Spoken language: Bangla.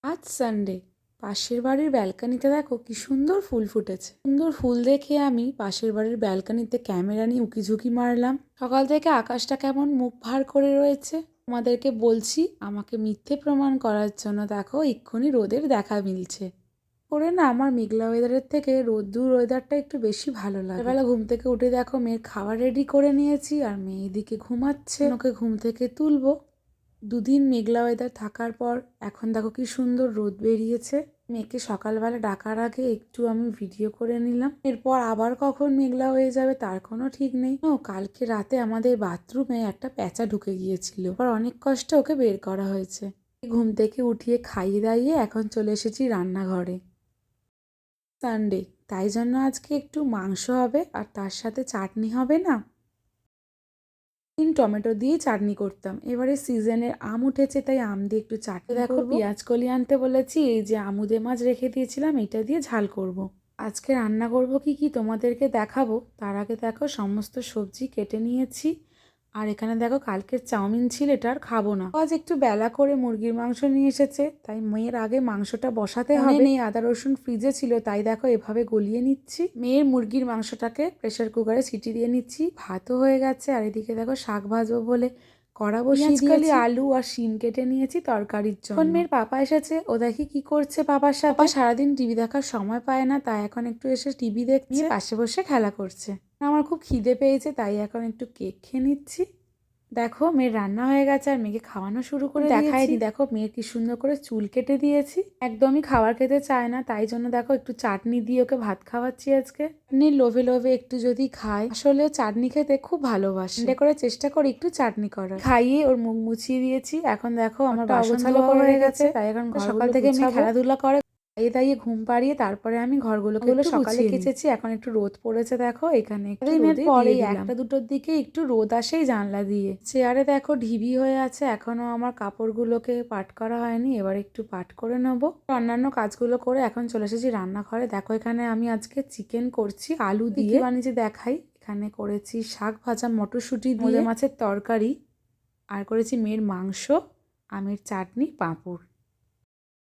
আজ সানডে। পাশের বাড়ির ব্যালকনিতে দেখো কি সুন্দর ফুল ফুটেছে। সুন্দর ফুল দেখে আমি পাশের বাড়ির ব্যালকনিতে ক্যামেরা নিয়ে উকিঝুঁকি মারলাম। সকাল থেকে আকাশটা কেমন মুখ ভার করে রয়েছে। তোমাদেরকে বলছি আমাকে মিথ্যে প্রমাণ করার জন্য দেখো এক্ষুনি রোদের দেখা মিলছে। করে না আমার মেঘলা ওয়েদারের থেকে রোদ্দুর ওয়েদারটা একটু বেশি ভালো লাগে। বেলা ঘুম থেকে উঠে দেখো মেয়ের খাবার রেডি করে নিয়েছি আর মেয়ে এদিকে ঘুমাচ্ছে। ওকে ঘুম থেকে তুলবো। দুদিন মেঘলা ওয়েদার থাকার পর এখন দেখো কি সুন্দর রোদ বেরিয়েছে। মেয়েকে সকালবেলা ডাকার আগে একটু আমি ভিডিও করে নিলাম। এরপর আবার কখন মেঘলা হয়ে যাবে তার কোনো ঠিক নেই। কালকে রাতে আমাদের বাথরুমে একটা প্যাঁচা ঢুকে গিয়েছিল, এবার অনেক কষ্টে ওকে বের করা হয়েছে। ঘুম থেকে উঠিয়ে খাইয়ে দাইয়ে এখন চলে এসেছি রান্নাঘরে। সানডে, তাই জন্য আজকে একটু মাংস হবে আর তার সাথে চাটনি হবে না। টমেটো দিয়ে চাটনি করতাম। এবারে সিজনের আম উঠেছে তাই আম দিয়ে একটু চাটনি দেখো। পেঁয়াজ কলি আনতে বলেছি, এই যে আমুদে মাছ রেখে দিয়েছিলাম এটা দিয়ে ঝাল করব। আজকে রান্না করব কি তোমাদেরকে দেখাবো। তার আগে দেখো সমস্ত সবজি কেটে নিয়েছি। আর এখানে দেখো কালকের চাউমিন ছিল, এটা আর খাবো না। আজ একটু বেলা করে মুরগির মাংস নিয়ে এসেছে, তাই মেয়ের আগে মাংসটা বসাতে হবে। নেই আদা রসুন ফ্রিজে ছিল, তাই দেখো এভাবে গলিয়ে নিচ্ছি। মেয়ের মুরগির মাংসটাকে প্রেসার কুকারে সিটি দিয়ে নিচ্ছি। ভাতও হয়ে গেছে আর এদিকে দেখো শাক ভাজবো বলে কড়া বসিয়ে দিয়েছি। আলু আর শিম কেটে নিয়েছি তরকারির জন্য। এখন মেয়ের পাপা এসেছে, ও দেখি কি করছে পাপার সাথে। সারাদিন টিভি দেখার সময় পায় না, তাই এখন একটু এসে টিভি দেখছে, পাশে বসে খেলা করছে। আমার খুব খিদে পেয়েছে, তাই এখন একটু কেক খেয়ে নিচ্ছি। দেখো মেয়ের রান্না হয়ে গেছে আর মেয়েকে খাওয়ানো শুরু করে দেখায়নি। দেখো মেয়ের কি সুন্দর করে চুল কেটে দিয়েছি। একদমই খাবার খেতে চায় না, তাই জন্য দেখো একটু চাটনি দিয়ে ওকে ভাত খাওয়াচ্ছি আজকে। লোভে লোভে একটু যদি খায়, আসলে চাটনি খেতে খুব ভালোবাসে। এটা করে চেষ্টা করি একটু চাটনি করার। খাইয়ে ওর মুখ মুছিয়ে দিয়েছি। এখন দেখো আমার বাসন ধোয়া হয়ে গেছে, তাই এখন সকাল থেকে মেয়ে খেলাধুলা করে খাইয়ে দাইয়ে ঘুম পাড়িয়ে তারপরে আমি ঘরগুলো সকালে কেচেছি। এখন একটু রোদ পড়েছে দেখো এখানে। পরে একটা দুটোর দিকে একটু রোদ আসেই জানলা দিয়ে। চেয়ারে দেখো ঢিবি হয়ে আছে, এখনো আমার কাপড়গুলোকে পাট করা হয়নি, এবার একটু পাট করে নেবো। অন্যান্য কাজগুলো করে এখন চলে এসেছি রান্নাঘরে। দেখো এখানে আমি আজকে চিকেন করছি আলু দিয়ে, বানিয়ে দেখাই। এখানে করেছি শাক ভাজা মটরশুঁটি দিয়ে, মাছের তরকারি, আর করেছি মেয়ের মাংস, আমের চাটনি, পাঁপড়।